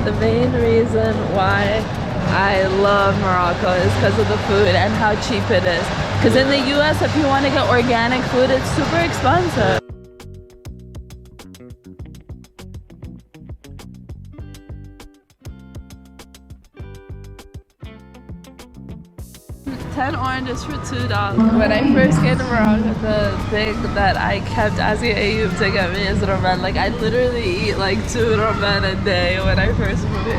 The main reason why I love Morocco is because of the food and how cheap it is. Because in the US, if you want to get organic food, it's super expensive. 10 oranges for $2. When I first came to Morocco, the thing that I kept asking Ayub to get me is ramen. Like, I literally eat like 2 ramen a day when I first moved here.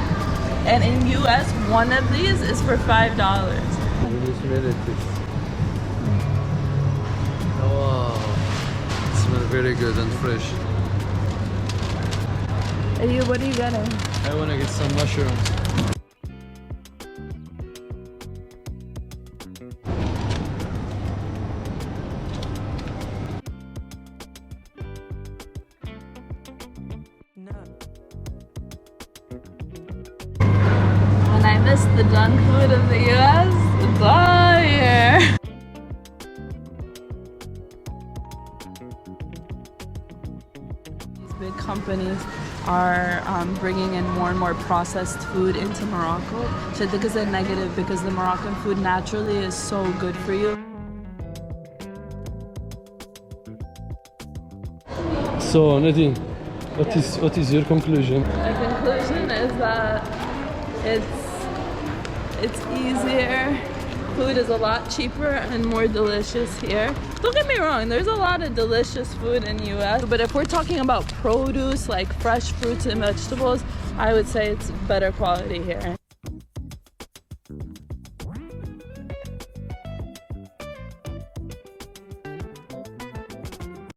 And in US, one of these is for $5. Wow, it smells very good and fresh. Ayub, what are you getting? I want to get some mushrooms. When I miss the junk food of the US, it's all here. These big companies are bringing in more and more processed food into Morocco, which I think is a negative because the Moroccan food naturally is so good for you. So, Nadine, what is your conclusion? My conclusion is that it's easier. Food is a lot cheaper and more delicious here. Don't get me wrong, there's a lot of delicious food in the US, but if we're talking about produce like fresh fruits and vegetables, I would say it's better quality here.